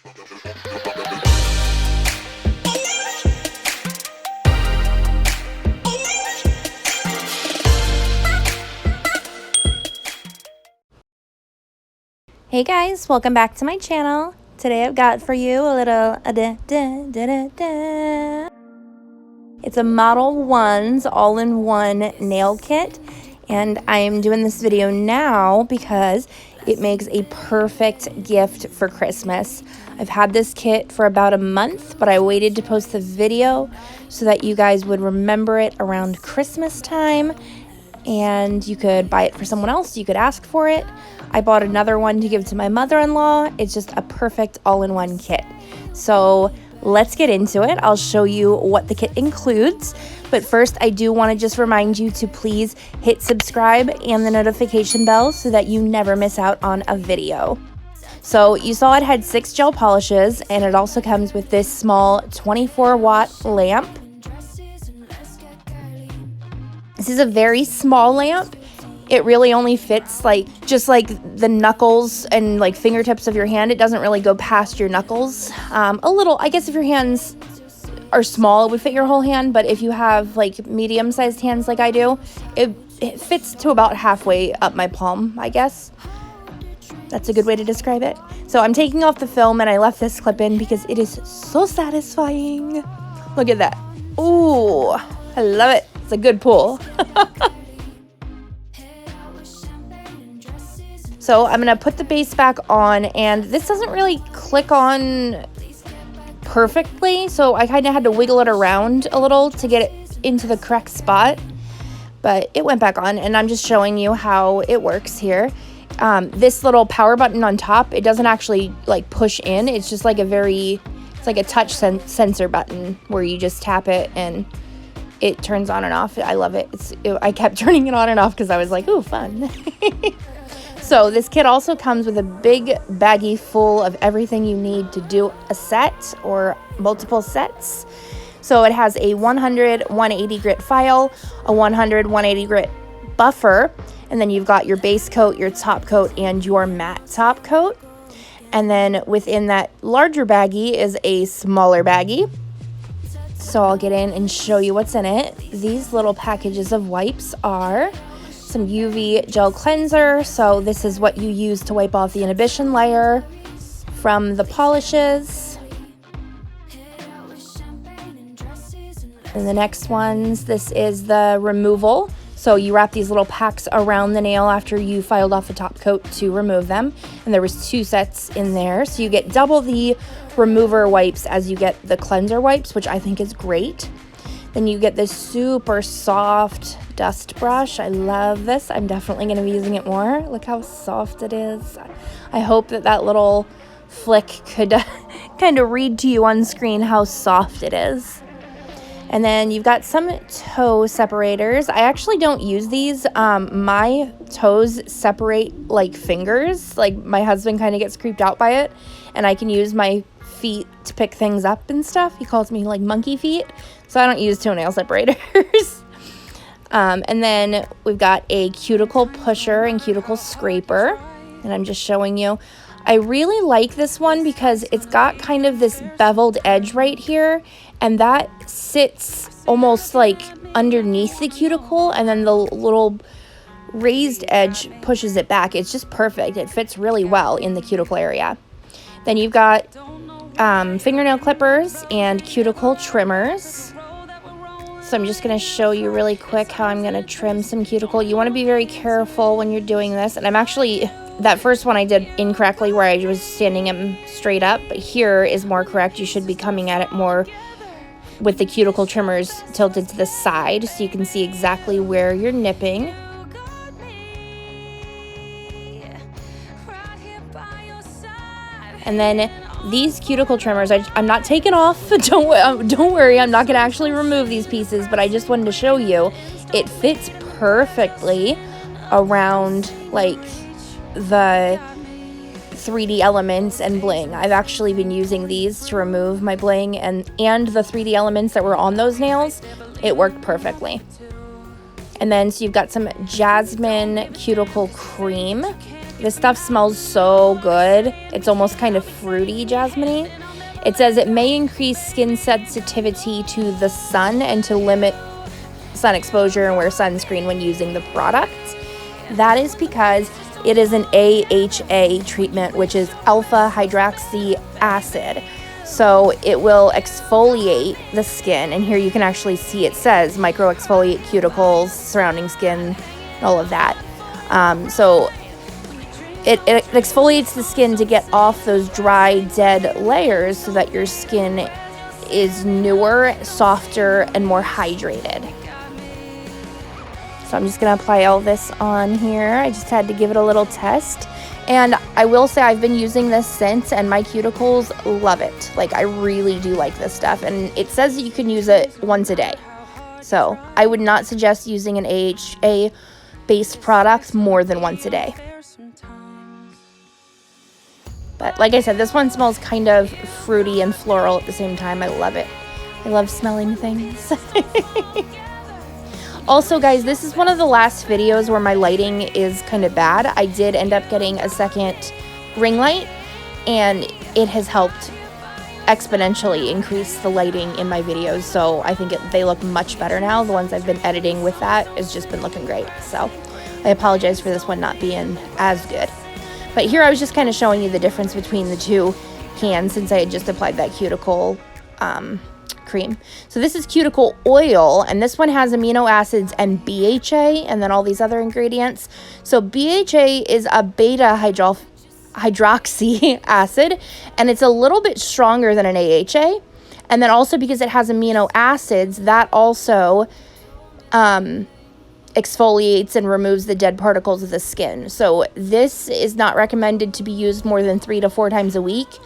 Hey guys, welcome back to my channel. Today I've got for you a little It's a ModelOnes all-in-one nail kit, and I am doing this video now because it makes a perfect gift for Christmas. I've had this kit for about a month, but I waited to post the video so that you guys would remember it around Christmas time, and you could buy it for someone else. You could ask for it. I bought another one to give to my mother-in-law. It's just a perfect all-in-one kit. So let's get into it. I'll show you what the kit includes. But first, I do want to just remind you to please hit subscribe and the notification bell so that you never miss out on a video. So you saw it had 6 gel polishes, and it also comes with this small 24-watt lamp. This is a very small lamp. It really only fits just like the knuckles and like fingertips of your hand. It doesn't really go past your knuckles. A little, I guess if your hands are small, it would fit your whole hand. But if you have like medium-sized hands like I do, it fits to about halfway up my palm, I guess. That's a good way to describe it. So I'm taking off the film, and I left this clip in because it is so satisfying. Look at that. Ooh, I love it. It's a good pull. So I'm going to put the base back on, and this doesn't really click on perfectly, so I kind of had to wiggle it around a little to get it into the correct spot, but it went back on, and I'm just showing you how it works here. This little power button on top, it doesn't actually like push in. It's just like it's like a touch sensor button where you just tap it and it turns on and off. I love it. I kept turning it on and off because I was like, ooh, fun. So this kit also comes with a big baggie full of everything you need to do a set or multiple sets. So it has a 100 180 grit file, a 100 180 grit buffer, and then you've got your base coat, your top coat, and your matte top coat. And then within that larger baggie is a smaller baggie. So I'll get in and show you what's in it. These little packages of wipes are some UV gel cleanser. So this is what you use to wipe off the inhibition layer from the polishes. And the next ones, this is the removal. So you wrap these little packs around the nail after you filed off the top coat to remove them. And there was 2 sets in there. So you get double the remover wipes as you get the cleanser wipes, which I think is great. Then you get this super soft dust brush. I love this. I'm definitely going to be using it more. Look how soft it is. I hope that little flick could kind of read to you on screen how soft it is. And then you've got some toe separators. I actually don't use these. My toes separate like fingers. Like my husband kind of gets creeped out by it, and I can use my feet to pick things up and stuff. He calls me like monkey feet, so I don't use toenail separators. And then we've got a cuticle pusher and cuticle scraper, and I'm just showing you. I really like this one because it's got kind of this beveled edge right here, and that sits almost like underneath the cuticle, and then the little raised edge pushes it back. It's just perfect. It fits really well in the cuticle area. Then you've got fingernail clippers and cuticle trimmers. So I'm just going to show you really quick how I'm going to trim some cuticle. You want to be very careful when you're doing this. And I'm actually, that first one I did incorrectly where I was standing him straight up, but here is more correct. You should be coming at it more with the cuticle trimmers tilted to the side so you can see exactly where you're nipping. And then these cuticle trimmers, I'm not taking off. Don't worry, I'm not going to actually remove these pieces, but I just wanted to show you it fits perfectly around like the 3D elements and bling. I've actually been using these to remove my bling and the 3D elements that were on those nails. It worked perfectly. And then so you've got some jasmine cuticle cream. This stuff smells so good. It's almost kind of fruity jasmine-y. It says it may increase skin sensitivity to the sun and to limit sun exposure and wear sunscreen when using the product. That is because it is an AHA treatment, which is alpha hydroxy acid. So it will exfoliate the skin, and here you can actually see it says micro exfoliate cuticles, surrounding skin, all of that. So it exfoliates the skin to get off those dry, dead layers so that your skin is newer, softer, and more hydrated. So I'm just going to apply all this on here. I just had to give it a little test. And I will say I've been using this since, and my cuticles love it. Like, I really do like this stuff. And it says that you can use it once a day. So I would not suggest using an AHA-based product more than once a day. But like I said, this one smells kind of fruity and floral at the same time. I love it. I love smelling things. Also, guys, this is one of the last videos where my lighting is kind of bad. I did end up getting a second ring light, and it has helped exponentially increase the lighting in my videos. So I think they look much better now. The ones I've been editing with that has just been looking great. So I apologize for this one not being as good. But here I was just kind of showing you the difference between the two cans since I had just applied that cuticle cream. So this is Cuticle Oil, and this one has amino acids and BHA and then all these other ingredients. So BHA is a beta hydroxy acid, and it's a little bit stronger than an AHA. And then also because it has amino acids, that also exfoliates and removes the dead particles of the skin. So this is not recommended to be used more than 3 to 4 times a week.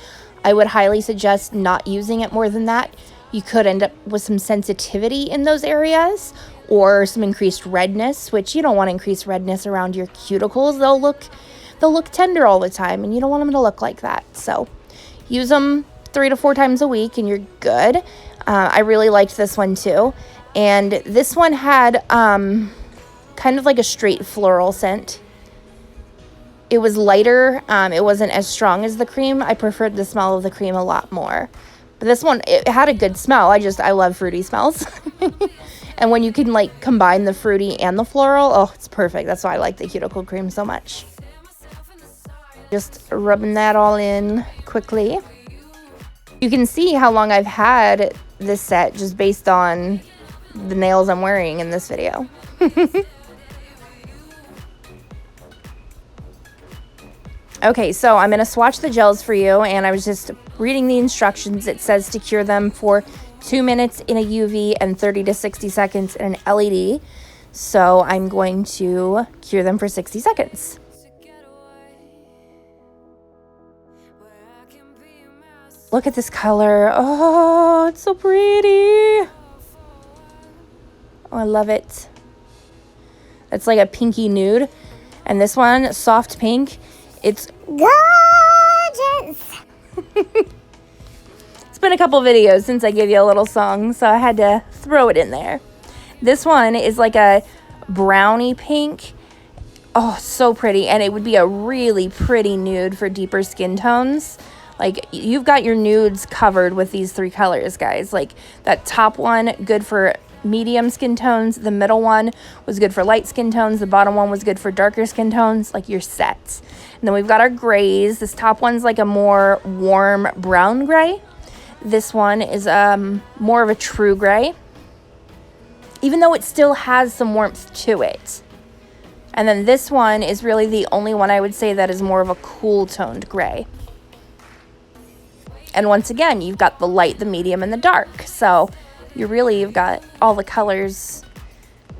I would highly suggest not using it more than that. You could end up with some sensitivity in those areas or some increased redness, which you don't want increased redness around your cuticles. They'll look tender all the time, and you don't want them to look like that. So use them 3 to 4 times a week and you're good. I really liked this one too. And this one had kind of like a straight floral scent. It was lighter. It wasn't as strong as the cream. I preferred the smell of the cream a lot more. But this one, it had a good smell. I love fruity smells. And when you can like combine the fruity and the floral, oh, it's perfect. That's why I like the cuticle cream so much. Just rubbing that all in quickly. You can see how long I've had this set just based on the nails I'm wearing in this video. Okay, so I'm going to swatch the gels for you, and I was just reading the instructions. It says to cure them for 2 minutes in a UV and 30 to 60 seconds in an LED. So I'm going to cure them for 60 seconds. Look at this color. Oh, it's so pretty. Oh, I love it. It's like a pinky nude. And this one, soft pink. It's gorgeous. It's been a couple videos since I gave you a little song, so I had to throw it in there. This one is like a brownie pink. Oh, so pretty. And it would be a really pretty nude for deeper skin tones. Like, you've got your nudes covered with these 3 colors, guys. Like, that top one, good for medium skin tones. The middle one was good for light skin tones. The bottom one was good for darker skin tones. Like, you're set. And then we've got our grays. This top one's like a more warm brown gray. This one is more of a true gray, even though it still has some warmth to it. And then this one is really the only one I would say that is more of a cool toned gray. And once again, you've got the light, the medium, and the dark. So you've got all the colors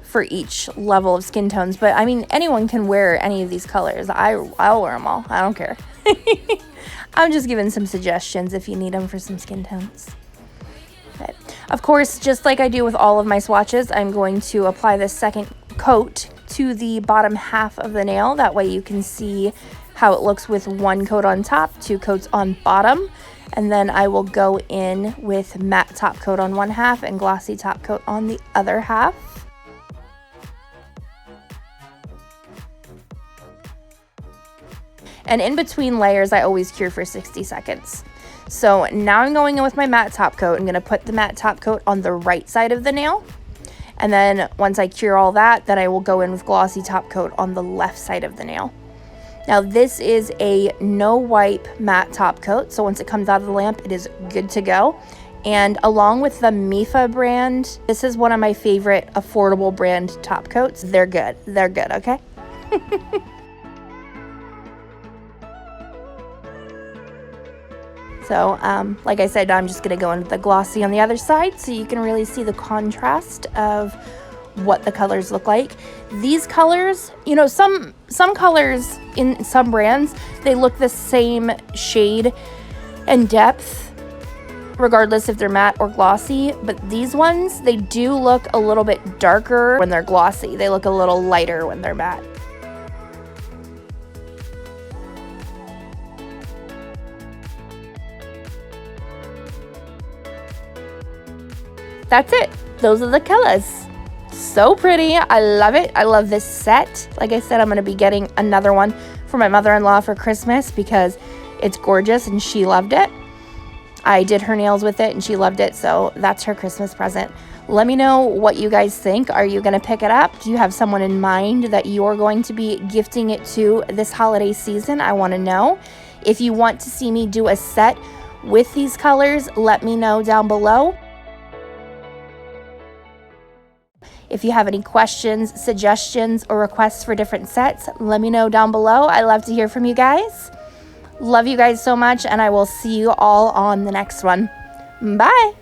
for each level of skin tones. But I mean, anyone can wear any of these colors. I'll wear them all. I don't care. I'm just giving some suggestions if you need them for some skin tones. But of course, just like I do with all of my swatches, I'm going to apply this second coat to the bottom half of the nail. That way you can see how it looks with 1 coat on top, 2 coats on bottom. And then I will go in with matte top coat on one half and glossy top coat on the other half. And in between layers, I always cure for 60 seconds. So now I'm going in with my matte top coat. I'm gonna put the matte top coat on the right side of the nail. And then once I cure all that, then I will go in with glossy top coat on the left side of the nail. Now this is a no wipe matte top coat. So once it comes out of the lamp, it is good to go. And along with the Mifa brand, this is one of my favorite affordable brand top coats. They're good, okay? So, like I said, I'm just gonna go into the glossy on the other side so you can really see the contrast of what the colors look like. These colors, you know, some colors in some brands, they look the same shade and depth, regardless if they're matte or glossy, but these ones, they do look a little bit darker when they're glossy. They look a little lighter when they're matte. That's it. Those are the colors. So pretty. I love it. I love this set. Like I said, I'm going to be getting another one for my mother-in-law for Christmas because it's gorgeous and she loved it. I did her nails with it and she loved it, so that's her Christmas present. Let me know what you guys think. Are you going to pick it up? Do you have someone in mind that you're going to be gifting it to this holiday season? I want to know. If you want to see me do a set with these colors, let me know down below. If you have any questions, suggestions, or requests for different sets, let me know down below. I love to hear from you guys. Love you guys so much, and I will see you all on the next one. Bye!